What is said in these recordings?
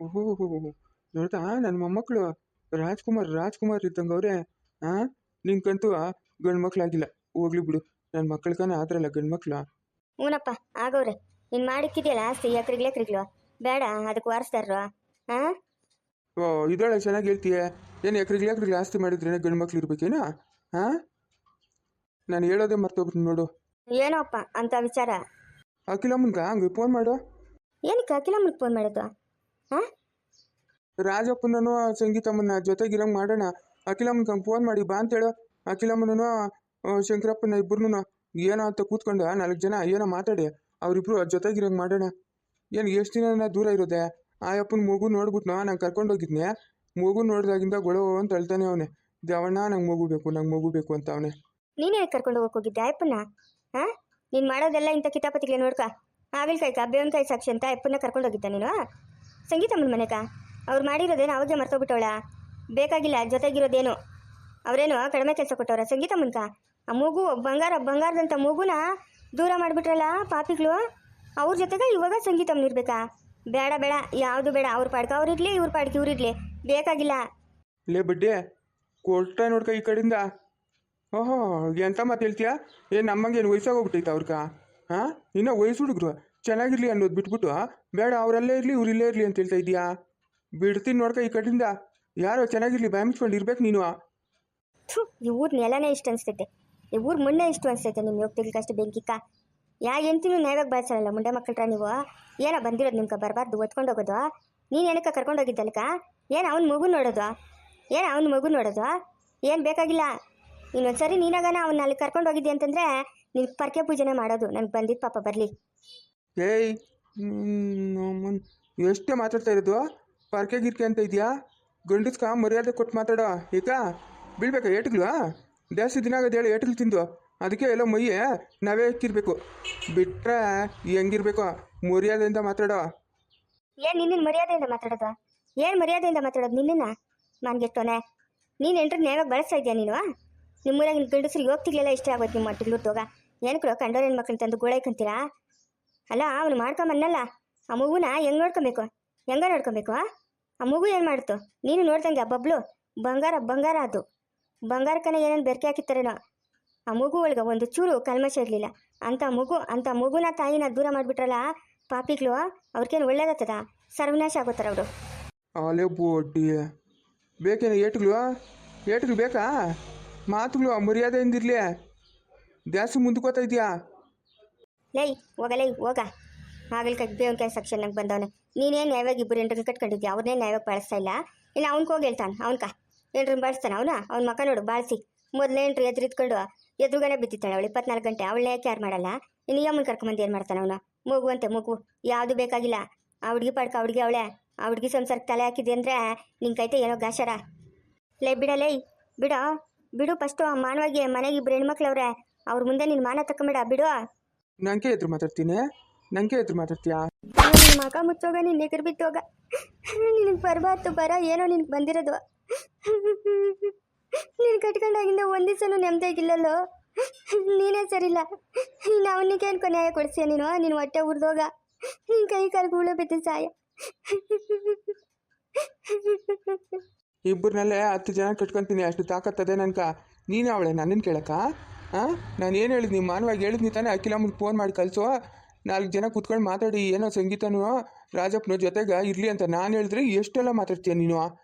ಓಹೋ ನೋಡ್ತಾ ನನ್ನ ಮೊಮ್ಮಕ್ಕಳು ರಾಜ್ಕುಮಾರ್ ಇದ್ದಂಗೆ ಅವ್ರೆ. ಆ ನಿನ್ಕಂತೂ ಗಂಡು ಮಕ್ಳಾಗಿಲ್ಲ. ಹೋಗ್ಲಿ ಬಿಡು, ನನ್ನ ಮಕ್ಕಳಿಗಾನ ಆದ್ರಲ್ಲ ಗಂಡು ಮಕ್ಳು. ಹ್ಞೂನಪ್ಪ ಆಗವ್ರೆ. ನೀನು ಮಾಡಿಕ್ಕಿದೆಯಲ್ಲ ಆಸ್ತಿ ಎಕ್ರಿಗ್ಲು ಬೇಡ ಅದಕ್ಕೆ ವಾರಿಸ್ತಾರ. ಹಾಂ ಓ ಇದೊಳೆ ಚೆನ್ನಾಗಿ ಹೇಳ್ತೀಯ. ಏನು ಎಕ್ರಿಗೆ ಆಸ್ತಿ ಮಾಡಿದ್ರೆ ಗಂಡು ಮಕ್ಳು ಇರ್ಬೇಕೇನಾ? ಹಾಂ ನಾನು ಹೇಳೋದೇ ಮರ್ತೋಗ್ಬಿಟ್ಟು ನೋಡು. ಏನೋ ಅಪ್ಪ ಅಂತ ವಿಚಾರ. ಅಖಿಲಮ್ಮನ್ಗ ಹಂಗೆ ಫೋನ್ ಮಾಡು. ಏನಕ್ಕೆ ಅಖಿಲಮ್ಮನಿಗೆ ಫೋನ್ ಮಾಡೋದು? ಹಾಂ ರಾಜಪ್ಪನೂ ಸಂಗೀತಮ್ಮನ ಜೊತೆಗಿರಂಗೆ ಮಾಡೋಣ. ಅಖಿಲಮ್ಮನ್ಗೆ ಹಂಗೆ ಫೋನ್ ಮಾಡಿ ಬಾ ಅಂತೇಳು. ಅಖಿಲಮ್ಮನೂ ಶಂಕರಪ್ಪನ ಇಬ್ಬರನ್ನು ಏನೋ ಅಂತ ಕೂತ್ಕೊಂಡು 4 ಜನ ಏನೋ ಮಾತಾಡಿ ಅವರಿಬ್ರು ಜೊತೆಗಿರಂಗೆ ಮಾಡೋಣ. ಏನು ಎಷ್ಟು ದಿನ ದೂರ ಇರೋದೆ? ಆ ಅಪ್ಪನ ಮಗು ನೋಡ್ಬಿಟ್ಟು ನಂಗೆ ಕರ್ಕೊಂಡೋಗಿದ್ನೆ. ಮಗು ನೋಡಿದಾಗಿಂದ ಗೊಳೋ ಅಂತ ಹೇಳ್ತಾನೆ ಅವನೇ. ದೇವಣ್ಣ ನಂಗೆ ಮಗು ಬೇಕು ಅಂತ ಅವನೇ. ನೀನೇ ಕರ್ಕೊಂಡು ಹೋಗಿದ್ದೆ ಅಯ್ಯಪ್ಪನ? ಹಾಂ ನೀನು ಮಾಡೋದೆಲ್ಲ ಇಂಥ ಕಿತಾಪತಿಗೆ ನೋಡ್ಕ. ಹಾಗಲಕಾಯಿ ಬೇವನಕಾಯಿ ಸಾಕ್ಷಿ ಅಂತ ಅಯ್ಯಪ್ಪನ ಕರ್ಕೊಂಡು ಹೋಗಿದ್ದ ನೀನು ಸಂಗೀತಮ್ಮನ ಮನೆಗ? ಅವ್ರು ಮಾಡಿರೋದೇನು ಅವಾಗೆ ಮರ್ತೋಗ್ಬಿಟ್ಟವಳ? ಬೇಕಾಗಿಲ್ಲ ಜೊತೆಗಿರೋದೇನು. ಅವರೇನು ಕಡಿಮೆ ಕೆಲಸ ಕೊಟ್ಟವ್ರ ಸಂಗೀತಮ್ಮನ್ಕ? ಆ ಮಗು ಬಂಗಾರದಂಥ ಮಗುನ ದೂರ ಮಾಡಿಬಿಟ್ರಲ್ಲ ಪಾಪಿಗಳು. ಅವ್ರ ಜೊತೆಗೆ ಇವಾಗ ಸಂಗೀತಮ್ಮನ ಇರ್ಬೇಕಾ? ಬೇಡ ಬೇಡ, ಯಾವುದು ಬೇಡ. ಅವ್ರ ಪಾಡ್ಕ ಅವ್ರಿರ್ಲಿ, ಇವ್ರ ಪಾಡ್ಕ ಇವ್ರಿರ್ಲಿ, ಬೇಕಾಗಿಲ್ಲ. ಲೇ ಬಡ್ಡೆ ಕೊಟ್ಟ ನೋಡ್ಕ ಈ ಕಡೆಯಿಂದ. ಓಹೋ ಎಂತ ಮಾತು ಹೇಳ್ತೀಯಾ? ಏನು ನಮ್ಮಂಗೆ ಏನು ವಯಸ್ಸಾಗೋಗ್ಬಿಟ್ಟೈತೆ ಅವ್ರಕ? ಹಾಂ ಇನ್ನೂ ವಯಸ್ಸು ಹುಡುಗರು ಚೆನ್ನಾಗಿರ್ಲಿ ಅನ್ನೋದು ಬಿಟ್ಬಿಟ್ಟು ಬೇಡ ಅವರಲ್ಲೇ ಇರಲಿ ಇಲ್ಲೇ ಇರಲಿ ಅಂತ ಹೇಳ್ತಾ ಇದೀಯಾ? ಬಿಡ್ತೀನಿ ನೋಡ್ಕ ಈ ಕಡೆಯಿಂದ. ಯಾರೋ ಚೆನ್ನಾಗಿರ್ಲಿ ಬ್ಯಾಮಿಸ್ಕೊಂಡು ಇರ್ಬೇಕು ನೀನು. ಈ ಊರ ನೆಲನೇ ಇಷ್ಟು ಅನಿಸ್ತೈತೆ, ಈ ಊರು ಮಣ್ಣೇ ಇಷ್ಟು ಅನಿಸ್ತೈತೆ. ನಿಮ್ಮ ಹೋಗ್ತಿರ್ಲಿಕ್ಕಷ್ಟು ಬೆಂಕಿಕ್ಕ ಎಂತಿನೂ ನ್ಯಾಯವಾಗಿ ಬಾಳ್ಸಲ್ಲ ಮುಂಡೆ ಮಕ್ಕಳ್ರ ನೀವು. ಏನೋ ಬಂದಿರೋದು ನಿಮ್ಗೆ ಬರಬಾರ್ದು ಒತ್ಕೊಂಡು ಹೋಗೋದು. ನೀನು ಏನಕ್ಕೆ ಕರ್ಕೊಂಡೋಗಿದ್ದಲ್ಕ? ಏನು ಅವ್ನ ಮಗು ನೋಡೋದು? ಏನು ಬೇಕಾಗಿಲ್ಲ. ಇನ್ನೊಂದ್ಸರಿ ನೀನಾಗನ ಅವನ್ನ ಅಲ್ಲಿ ಕರ್ಕೊಂಡು ಹೋಗಿದ್ದೆ ಅಂತಂದರೆ ನಿನ್ಗೆ ಪರ್ಕೆ ಪೂಜೆನೇ ಮಾಡೋದು. ನನಗೆ ಬಂದಿದ್ದು ಪಾಪ ಬರಲಿ. ಏಯ್ ಎಷ್ಟೇ ಮಾತಾಡ್ತಾ ಇರೋದು? ಪರ್ಕೆ ಗಿರ್ಕೆ ಅಂತ ಇದೆಯಾ? ಗಂಡಸ್ಕ ಮರ್ಯಾದೆ ಕೊಟ್ಟು ಮಾತಾಡೋ. ಈಗ ಬೀಳ್ಬೇಕಾ ಏಟ್ಗಳು? ಜಾಸ್ತಿ ದಿನ ಆಗೋದು ಹೇಳಿ ಏಟ್ಗಳು ತಿಂದು. ಅದಕ್ಕೆ ಎಲ್ಲ ಮೈಯೇ ನಾವೇ ಎಕ್ಕಿರ್ಬೇಕು. ಬಿಟ್ರೆ ಹೆಂಗಿರ್ಬೇಕು? ಮರ್ಯಾದೆಯಿಂದ ಮಾತಾಡೋ. ಏನು ನಿನ್ನ ಮರ್ಯಾದೆಯಿಂದ ಮಾತಾಡೋದು? ಏನು ಮರ್ಯಾದೆಯಿಂದ ಮಾತಾಡೋದು ನಿನ್ನ? ಮಾನ್ಗೆಟ್ಟೋನೆ ನೀನು ಎಂಟ್ರಿಗೆ ನ್ಯಾಯವಾಗಿ ಬಳಸ್ತಾ ಇದೆಯಾ ನೀನು? ನಿಮ್ಮೂರಾಗ ನಿಮ್ಮ ಗಂಡಸ್ರಿಗೆ ಹೋಗ್ತಿರ್ಲಿಲ್ಲ ಇಷ್ಟೇ ಆಗೋದು. ನಿಮ್ಮ ಮಟ್ಟಿಗೆ ತೋಗ ಏನಕ್ಕೂ ಕಂಡೋರ್ ಹೆಣ್ಮಕ್ಳನ್ನ ತಂದು ಗೋಳೈಕಂತೀರಾ? ಅಲ್ಲ ಅವನು ಮಾಡ್ಕೊಂಬನ್ನಲ್ಲ. ಆ ಮಗುನ ಹೆಂಗೆ ನೋಡ್ಕೊಬೇಕು? ಆ ಮಗು ಏನು ಮಾಡ್ತು? ನೀನು ನೋಡ್ದಂಗೆ ಆ ಬಬ್ಲು ಬಂಗಾರ ಅದು. ಬಂಗಾರಕ್ಕನೇ ಏನೇನು ಬೆರಕೆ ಹಾಕಿತ್ತಾರೇನೋ. ಆ ಮಗು ಒಳಗೆ ಒಂದು ಚೂರು ಕಲ್ಮಶ ಇರಲಿಲ್ಲ. ಅಂಥ ಮಗುನ ತಾಯಿನ ದೂರ ಮಾಡಿಬಿಟ್ರಲ್ಲ ಪಾಪಿಗಳು. ಅವ್ರಿಗೇನು ಒಳ್ಳೇದಾಗ್ತದ? ಸರ್ವನಾಶ ಆಗೋತಾರ ಅವರು. ಅಲೆ ಬೋಟಿ ಬೇಕೇನು ಏಟ್ಗಳು ಬೇಕಾ? ಮಾತುಗಳು ಮರ್ಯಾದೆಯಿಂದಿರಲಿ. ಜಾಸ್ತಿ ಮುಂದಕ್ಕೋತಾ ಇದೆಯಾ? ಲೈ ಹೋಗ. ಹಾಗಲ್ಕಾಯಿ ಬೇವನಕಾಯಿ ಸೆಕ್ಷನ್ ನಂಗೆ ಬಂದವನೆ. ನೀನೇನು ನ್ಯಾಯವಾಗಿ ಇಬ್ಬರು ಎಂಟ್ರಿಗೆ ಕಟ್ಕೊಂಡಿದ್ಯಾ? ಅವ್ರನ್ನೇ ನ್ಯಾಯವಾಗಿ ಬಳಸ್ತಾ ಇಲ್ಲ. ಇನ್ನು ಅವ್ನಿಗೆ ಹೋಗಿ ಹೇಳ್ತಾನೆ. ಎಂಟ್ರನ್ನ ಬಳಸ್ತಾನೆ ಅವನ ಮಕ್ಕ ನೋಡು ಬಾಳಿಸಿ. ಮೊದಲೇ ಎಂಟ್ರು ಎದುರುಗನೆ ಬಿದ್ದಿತ್ತಾಳೆ ಅವಳು 24 ಗಂಟೆ. ಅವಳನ್ನೇ ಕೇರ್ ಮಾಡಲ್ಲ. ಇನ್ನು ಈ ಅಮ್ಮನ ಕರ್ಕೊಂಬಂದು ಏನು ಮಾಡ್ತಾನೆ ಅವನು? ಮಗು ಯಾವುದು ಬೇಕಾಗಿಲ್ಲ. ಆ ಹುಡುಗಿ ಪಡ್ಕ ಅವಳೆ. ಆ ಹುಡುಗಿ ಸಂಸಾರಕ್ಕೆ ತಲೆ ಹಾಕಿದೆ ಅಂದರೆ ನಿನ್ನ ಕೈತೆ ಏನೋ ಗಾಶರ. ಬಿಡು ಫಸ್ಟು. ಮಾನವಾಗಿ ಮನೆಗೆ ಇಬ್ಬರು ಹೆಣ್ಮಕ್ಳವ್ರೆ. ಅವ್ರ ಮುಂದೆ ನಿನ್ನ ಮಾನ ತಕೊಂಬೇಡ, ಬಿಡು. ನಂಗೆ ಎದುರು ಮಾತಾಡ್ತೀಯಾ? ನಿನ್ನ ಮಗ ಮುಚ್ಚೋಗ, ನಿನ್ನ ಎದುರು ಬಿತ್ತೋಗ. ನಿನಗೆ ಬರಬಾರ್ದು ಬರ ಏನೋ ನಿನಗೆ ಬಂದಿರೋದು. ನೀನು ಕಟ್ಕೊಂಡಾಗಿಂದ ಒಂದು ದಿವಸನೂ ನೆಮ್ಮದಿಯಾಗಿಲ್ಲಲ್ಲೋ. ನೀನೇ ಸರಿಲ್ಲ. ಇನ್ನು ಅವನಿಗೆ ಅನ್ಕೊ ನ್ಯಾಯ ಕೊಡಿಸ್ತೀಯ ನೀನು ಹೊಟ್ಟೆ ಉರಿದೋಗ. ನಿನ್ನ ಕೈ ಕಾಲು ಗೂಳು ಬಿದ್ದು ಸಾಯ. ಇಬ್ಬರನ್ನಲ್ಲೇ 10 ಜನ ಕಟ್ಕೊತೀನಿ ಅಷ್ಟು ತಾಕತ್ತದೆ ನನ್ಕ. ನೀನು ಅವಳೆ ನನ್ನನ್ನು ಕೇಳಕ್ಕ? ಹಾಂ ನಾನು ಏನು ಹೇಳಿದ್ನಿ? ಮಾನವಾಗಿ ಹೇಳಿದ್ನಿ ತಾನೇ ಅಖಿಲಮ್ಮನಿಗೆ ಫೋನ್ ಮಾಡಿ ಕಳಿಸೋ. 4 ಜನ ಕೂತ್ಕೊಂಡು ಮಾತಾಡಿ ಏನೋ ಸಂಗೀತನೂ ರಾಜಪ್ಪನ ಜೊತೆಗೆ ಇರಲಿ ಅಂತ ನಾನು ಹೇಳಿದ್ರೆ ಎಷ್ಟೆಲ್ಲ ಮಾತಾಡ್ತೀಯ ನೀನು?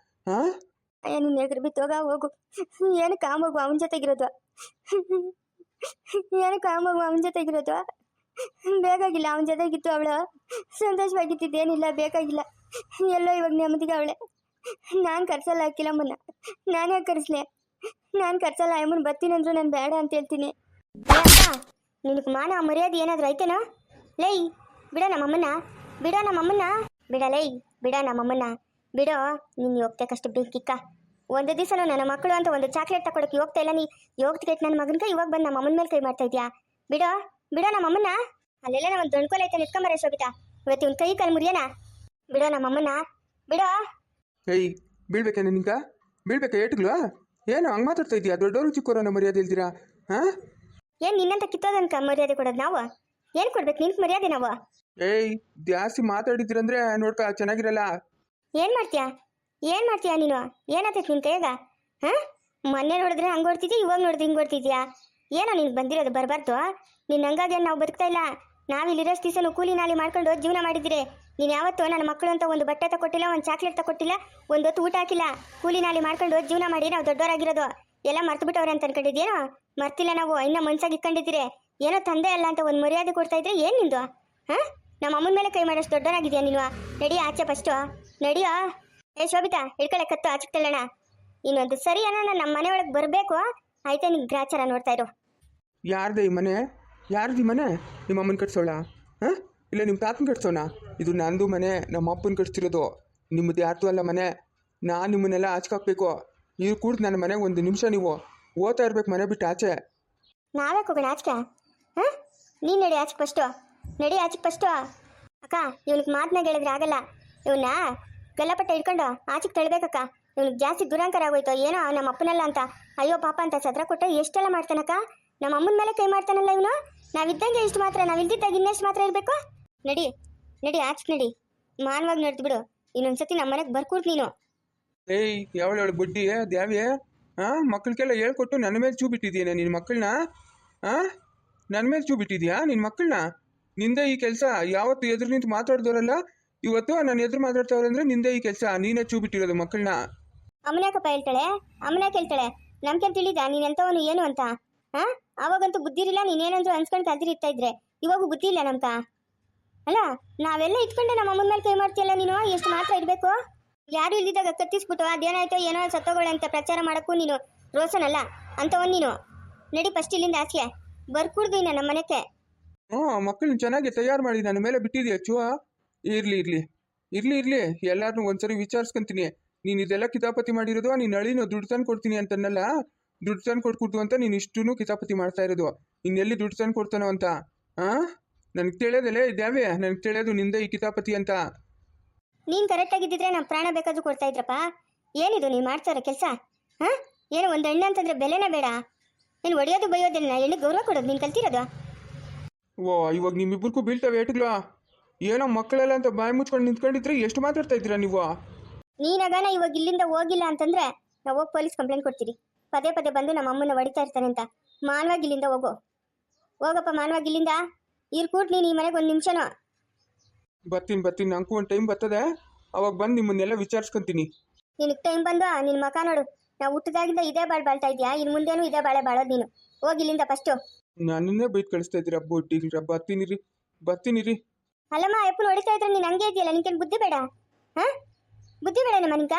ಹಾಂ ನಿನ್ನ ಎದುರು ಬಿತ್ತೋಗ ಹೋಗು. ಏನಕ್ಕೆ ಆ ಮಗು ಅವನ ಜೊತೆಗಿರೋದು? ಬೇಕಾಗಿಲ್ಲ. ಅವನ ಜೊತೆಗಿತ್ತು ಅವಳು ಸಂತೋಷವಾಗಿದ್ದೇನಿಲ್ಲ. ಬೇಕಾಗಿಲ್ಲ. ಎಲ್ಲೋ ಇವಾಗ ನೆಮ್ಮದಿಗೆ ಅವಳೆ. ನಾನು ಕರ್ಸಲ್ಲ ಅಕ್ಕಿಲಮ್ಮನ್ನ. ನಾನೇ ಕರೆಸ್ಲೆ? ನಾನು ಕರ್ಸಲ್ಲ. ಅಮ್ಮನ ಬರ್ತೀನಿ ಅಂದ್ರು ನಾನು ಬೇಡ ಅಂತ ಹೇಳ್ತೀನಿ. ನಿನಗೆ ಮಾನ ಮರ್ಯಾದೆ ಏನಾದರೂ ಐತೇನೋ? ಲೈ ಬಿಡೋ ನಮ್ಮಮ್ಮನ್ನ. ಬಿಡೋ. ನೀನು ಹೋಗ್ತಕ್ಕಷ್ಟು ಬೆಂಕಿಕ್ಕ. ಒಂದು ದಿವಸನೂ ನನ್ನ ಮಕ್ಕಳು ಅಂತ ಒಂದು ಚಾಕ್ಲೇಟ್ ತಗೊಳಕ್ಕೆ ಹೋಗ್ತಾ ಇಲ್ಲ. ನೀ ಹೋಗ್ತಿಗೆ ನನ್ನ ಮಗನಿಗೆ ಇವಾಗ ಬಂದು ನಮ್ಮ ಅಮ್ಮನ ಮೇಲೆ ಕೈ ಮಾಡ್ತಾ ಇದೆಯಾ? ಬಿಡೋ ನಮ್ಮಮ್ಮನ್ನ. ಅಲ್ಲೆಲ್ಲ ನಮ್ಮ ದೊಣ್ಕೊಲೆ ಐತೆ ನಿತ್ಕೊಂಬರ ಶೋಭಿತಾ. ಇವತ್ತು ಒಂದು ಕೈ ಕಾಲು ಮುರಿಯೋಣ. ಬಿಡೋ ನಮ್ಮಮ್ಮನ್ನ. ಬಿಡೋ. ಏಯ್ ಬೀಳ್ಬೇಕಾ ನಿನ್ಗ? ಏಟ್ಗಳು? ಏನು ಹಂಗೆ ಮಾತಾಡ್ತಾ ಇದೆಯಾ? ದೊಡ್ಡವರು ಚಿಕ್ಕವರನ್ನ ಮರ್ಯಾದೆ ಇಲ್ದಿರಾ? ಹಾಂ ಏನು ನಿನ್ನಂತ ಕಿತ್ತೋದನ್ಕ ಮರ್ಯಾದೆ ಕೊಡೋದು ನಾವು? ಏನು ಕೊಡ್ಬೇಕು ನಿನ್ಗೆ ಮರ್ಯಾದೆ ನಾವು? ಏಯ್ ಜಾಸ್ತಿ ಮಾತಾಡಿದ್ರಂದ್ರೆ ನೋಡ್ಕ ಚೆನ್ನಾಗಿರಲ್ಲ. ಏನು ಮಾಡ್ತೀಯಾ ಏನು ಮಾಡ್ತೀಯಾ ನೀನು? ಏನಾಗ್ತೈತೆ ನಿನ್ನ ಕೈಯಾಗ? ಹಾಂ, ಮೊನ್ನೆ ನೋಡಿದ್ರೆ ಹಂಗೆ ಓಡ್ತಿದ್ಯಾ, ಇವಾಗ ನೋಡಿದ್ರೆ ಹಿಂಗೆ ಓಡ್ತಿದ್ಯಾ? ಏನೋ ನಿನ್ಗೆ ಬಂದಿರೋದು ಬರಬಾರ್ದು. ನಿನ್ನ ಹಂಗಾಗಿ ನಾವು ಬದುಕ್ತಾ ಇಲ್ಲ. ನಾವು ಇಲ್ಲಿರೋಷ್ಟು ದಿವಸ ಕೂಲಿ ನಾಲಿ ಮಾಡ್ಕೊಂಡು ಜೀವನ ಮಾಡಿದ್ದೀರಿ. ನೀನು ಯಾವತ್ತೂ ನನ್ನ ಮಕ್ಕಳು ಅಂತ ಒಂದು ಬಟ್ಟೆ ತಗೊಟ್ಟಿಲ್ಲ, ಒಂದು ಚಾಕ್ಲೇಟ್ ತಗೊಟ್ಟಿಲ್ಲ, ಒಂದು ಹೊತ್ತು ಊಟ ಹಾಕಿಲ್ಲ. ಕೂಲಿ ನಾಲಿ ಮಾಡ್ಕೊಂಡು ಜೀವನ ಮಾಡಿ ನಾವು ದೊಡ್ಡವರಾಗಿರೋದು. ಎಲ್ಲ ಮರ್ತು ಬಿಟ್ಟವ್ರೆ ಅಂತ ಅನ್ಕೊಂಡಿದ್ದೀನೋ? ಮರ್ತಿಲ್ಲ ನಾವು, ಇನ್ನೂ ಮನ್ಸಾಗಿ ಇಟ್ಕೊಂಡಿದ್ದೀರಿ. ಏನೋ ತಂದೆ ಅಲ್ಲ ಅಂತ ಒಂದು ಮರ್ಯಾದೆ ಕೊಡ್ತಾ ಇದ್ರೆ ಏನು ನಿಂದು? ಹಾಂ, ನಮ್ಮ ಅಮ್ಮನ ಮೇಲೆ ಕೈ ಮಾಡೋಷ್ಟು ದೊಡ್ಡವರಾಗಿದೆಯಾ ನೀನು? ನಡಿ ಆಚೆ ಫಸ್ಟು, ನಡಿಯೋ. ಏ ಶೋಭಿತಾ, ಹಿಡ್ಕೊಳ್ಳೆ ಕತ್ತು ಆಚೆ ತಳ್ಳೋಣ. ಇನ್ನೊಂದು ಸರಿ ಅಣ್ಣ ನಮ್ಮ ಮನೆ ಒಳಗೆ ಬರಬೇಕು ಆಯ್ತಾ? ನಿಂಗೆ ಗ್ರಾಚಾರ ನೋಡ್ತಾ ಇರು. ಯಾರ್ದು ಈ ಮನೆ? ಯಾರ್ದು ಈ ಮನೆ? ನಿಮ್ಮ ಅಮ್ಮನ ಕಟ್ಸೋಳ? ಹಾಂ, ಇಲ್ಲ ನಿಮ್ಮ ತಾತನ ಕಟ್ಸೋಣ? ಇದು ನಂದು ಮನೆ, ನಮ್ಮ ಅಪ್ಪನ ಕಟ್ಸಿರೋದು. ನಿಮ್ಮದು ಯಾರ್ದು ಅಲ್ಲ ಮನೆ. ನಾನು ನಿಮ್ಮನ್ನೆಲ್ಲ ಆಚೆಕಾಕ್ಬೇಕು. ನೀವು ಕೂಡ ನನ್ನ ಮನೆಗೆ ಒಂದು ನಿಮಿಷ ನೀವು ಓದ್ತಾ ಇರ್ಬೇಕು, ಮನೆ ಬಿಟ್ಟು ಆಚೆ. ನಾವೇ ಹೋಗೋಣ ಆಚೆಗೆ? ಹಾಂ, ನೀನು ನಡಿ ಆಚೆಗೆ ಫಸ್ಟು, ನಡಿ ಆಚೆಗೆ ಫಸ್ಟು. ಅಕ್ಕ, ಇವ್ನಿಗೆ ಮಾತನಾಗ ಹೇಳಿದ್ರೆ ಆಗಲ್ಲ. ಇವನ್ನ ಗಲ್ಲಪಟ್ಟೆ ಹಿಡ್ಕೊಂಡು ಆಚೆಗೆ ತಳ್ಬೇಕಕ್ಕ. ಇವ್ನಿಗೆ ಜಾಸ್ತಿ ದುರಂಕಾರ ಆಗೋಯ್ತು. ಏನೋ ನಮ್ಮ ಅಪ್ಪನಲ್ಲ ಅಂತ ಅಯ್ಯೋ ಪಾಪ ಅಂತ ಸದ್ರ ಕೊಟ್ಟರೆ ಎಷ್ಟೆಲ್ಲ ಮಾಡ್ತಾನಕ್ಕ. ನಮ್ಮ ಅಮ್ಮನ ಮೇಲೆ ಕೈ ಮಾಡ್ತಾನಲ್ಲ ಇವನು. ನಾವಿದ್ದಂಗೆ ಇಷ್ಟು ಮಾತ್ರ, ನಾವಿಲ್ದಿದ್ದಾಗ ಇನ್ನೆಷ್ಟು ಮಾತ್ರ ಇರಬೇಕು? ನಡಿ ನಡಿ ಆಚೆಗೆ ನಡಿ, ಮಾನವಾಗಿ ನಡೆದು ಬಿಡು. ಇನ್ನೊಂದ್ಸತಿ ನಮ್ಮ ಮನೆಗೆ ಬರ್ಕೂಡ್ ನೀನು. ಏಯ್, ಯಾವಳು ಬುಡ್ಡಿ ದ್ಯಾವ್ಯೆ? ಹಾಂ, ಮಕ್ಕಳಿಗೆಲ್ಲ ಹೇಳ್ಕೊಟ್ಟು ನನ್ನ ಮೇಲೆ ಚೂ ಬಿಟ್ಟಿದ್ದೀಯ ನಿನ್ನ ಮಕ್ಕಳನ್ನ? ಹಾಂ, ನನ್ನ ಮೇಲೆ ಚೂ ಬಿಟ್ಟಿದ್ಯಾ ನಿನ್ನ ಮಕ್ಕಳನ್ನ? ನಿಂದೆ ಈ ಕೆಲಸ. ಯಾವತ್ತು ಎದುರು ನಿಂತು ಮಾತಾಡ್ದವರಲ್ಲ, ಇವತ್ತು ನಾನು ಎದುರು ಮಾತಾಡ್ತಾವ್ರೆ ಅಂದರೆ ನಿಂದೆ ಈ ಕೆಲಸ. ನೀನೇ ಚೂ ಬಿಟ್ಟಿರೋದು ಮಕ್ಕಳನ್ನ. ಅಮ್ಮನ್ಯಾಕಪ್ಪ ಹೇಳ್ತಾಳೆ, ಅಮ್ಮನ್ಯಾಕೆ ಹೇಳ್ತಾಳೆ? ನಮ್ಗೆ ತಿಳಿದ ನೀನು ಎಂಥವನು ಏನು ಅಂತ? ಹಾಂ, ಅವಾಗಂತೂ ಬುದ್ಧಿ ಇರಲಿಲ್ಲ. ನೀನೇನಂದ್ರು ಅನ್ಸ್ಕೊಂಡು ಕಲ್ತಿರ್ತಾ ಇದ್ರೆ ಇವಾಗೂ ಬುದ್ಧಿ ಇಲ್ಲ ನಮ್ಕ. ಅಲ್ಲ, ನಾವೆಲ್ಲ ಇಟ್ಕೊಂಡೆ ನಮ್ಮ ಅಮ್ಮನ ಮೇಲೆ ಕೈ ಮಾಡ್ತೀಯಲ್ಲ ನೀನು. ಎಷ್ಟು ಮಾತ್ರ ಇರಬೇಕು? ಯಾರು ಇಲ್ದಿದ್ದಾಗ ಕತ್ತಿಸ್ಬಿಟ್ಟು ಅದೇನಾಯ್ತೋ ಏನೋ ಸತ್ತೋಗೋಳೆ ಅಂತ ಪ್ರಚಾರ ಮಾಡೋಕ್ಕೂ ನೀನು ರೋಸನಲ್ಲ ಅಂಥವನ್ ನೀನು. ನಡಿ ಫಸ್ಟ್ ಇಲ್ಲಿಂದ ಆಚೆಗೆ ಬರ್ಕೂಡ್ದು ಇನ್ನ ನಮ್ಮ ಮನೆಗೆ. ಹ್ಞೂ, ಮಕ್ಕಳನ್ನ ಚೆನ್ನಾಗಿ ತಯಾರು ಮಾಡಿ ನನ್ನ ಮೇಲೆ ಬಿಟ್ಟಿದ್ಯಾ ಚೂ. ಇರಲಿ ಇರಲಿ ಇರಲಿ ಇರಲಿ, ಎಲ್ಲಾರನ್ನೂ ಒಂದ್ಸರಿ ವಿಚಾರಿಸ್ಕೊಂತೀನಿ. ನೀನು ಇದೆಲ್ಲ ಕಿತಾಪತಿ ಮಾಡಿರೋದು ನೀನು ಅಳಿನೋ ದುಡ್ಡು ತಂದು ಕೊಡ್ತೀನಿ ಅಂತನ್ನಲ್ಲ. ದುಡ್ಡು ತಂದು ಕೊಟ್ಕೊಡ್ತು ಅಂತ ನೀನು ಇಷ್ಟೂ ಕಿತಾಪತಿ ಮಾಡ್ತಾ ಇರೋದು. ಇನ್ನೆಲ್ಲಿ ದುಡ್ಡು ತಂದು ಕೊಡ್ತಾನೋ ಅಂತ? ಹಾಂ, ನನಗೆ ತಿಳಿಯೋದಲ್ಲೇ ಇದ್ಯಾವೆ, ನನಗೆ ತಿಳಿಯೋದು ನಿಂದೆ ಈ ಕಿತಾಪತಿ ಅಂತ. ನೀನು ಕರೆಕ್ಟಾಗಿದ್ದಿದ್ರೆ ನಮ್ಮ ಪ್ರಾಣ ಬೇಕಾದ್ರೂ ಕೊಡ್ತಾ ಇದ್ರಪ್ಪ. ಏನಿದು ನೀನು ಮಾಡ್ತಾರೋ ಕೆಲಸ? ಹಾಂ, ಏನೋ ಒಂದು ಹೆಣ್ಣು ಅಂತಂದ್ರೆ ಬೆಲೆನೇ ಬೇಡ. ನೀನು ಒಡೆಯೋದು ಬೈಯೋದೇನ ಹೆಣ್ಣಿಗೆ ಗೌರವ ಕೊಡೋದು ನೀನು ಕಲ್ತಿರೋದು? ಓ, ಇವಾಗ ನಿಮ್ಮಿಬ್ಬರಿಗೂ ಬೀಳ್ತಾವೆ ಏಟುಗಳು. ಏನೋ ಮಕ್ಕಳೆಲ್ಲ ಅಂತ ಬಾಯಿ ಮುಚ್ಕೊಂಡು ನಿಂತ್ಕೊಂಡಿದ್ರೆ ಎಷ್ಟು ಮಾತಾಡ್ತಾ ಇದ್ದೀರಾ ನೀವು? ನೀನಾಗಾನ ಇವಾಗ ಇಲ್ಲಿಂದ ಹೋಗಿಲ್ಲ ಅಂತಂದ್ರೆ ನಾವು ಹೋಗಿ ಪೊಲೀಸ್ ಕಂಪ್ಲೇಂಟ್ ಕೊಡ್ತೀರಿ. ಪದೇ ಪದೇ ಬಂದು ನಮ್ಮ ಅಮ್ಮನ ಹೊಡಿತಾ ಇರ್ತಾನೆ ಅಂತ. ಮಾನವಾಗಿ ಇಲ್ಲಿಂದ ಹೋಗು, ಹೋಗಪ್ಪ ಮಾನವಾಗಿ ಇಲ್ಲಿಂದ. ಕೂಟ್ ನೀನು ಈ ಮನೆಗೆ ಒಂದು ನಿಮಿಷನೋ. ಬರ್ತೀನಿ, ನಂಗೂ ಒಂದು ಟೈಮ್ ಬರ್ತದೆ, ಅವಾಗ ಬಂದು ನಿಮ್ಮನ್ನೆಲ್ಲ ವಿಚಾರಿಸ್ಕೊಂತೀನಿ. ನಿನಗೆ ಟೈಮ್ ಬಂದು ನಿನ್ನ ಮಕ ನೋಡು. ನಾವು ಹುಟ್ಟಿದಾಗಿಂದ ಇದೇ ಬಾಳ್ತಾ ಇದೆಯಾ? ಇನ್ನು ಮುಂದೇನು ಇದೇ ಬಾಳೋದು ನೀನು. ಹೋಗಿ ಇಲ್ಲಿಂದ ಫಸ್ಟು. ನನ್ನನ್ನೇ ಬೈಟ್ ಕಳಿಸ್ತಾ ಇದ್ದೀರಾ ಬೊಡ್ಡಿಗ್ರ? ಬರ್ತೀನಿ ರೀ. ಅಲ್ಲಮ್ಮ, ಅಪ್ಪನ ಹೊಡಿತಾ ಇದ್ರೆ ನೀನು ಹಂಗೆ ಇದೆಯಲ್ಲ, ನಿನ್ಗೇನು ಬುದ್ಧಿ ಬೇಡ? ಹಾಂ, ಬುದ್ಧಿ ಬೇಡ ನಮ್ಮ ನಿಂಕ?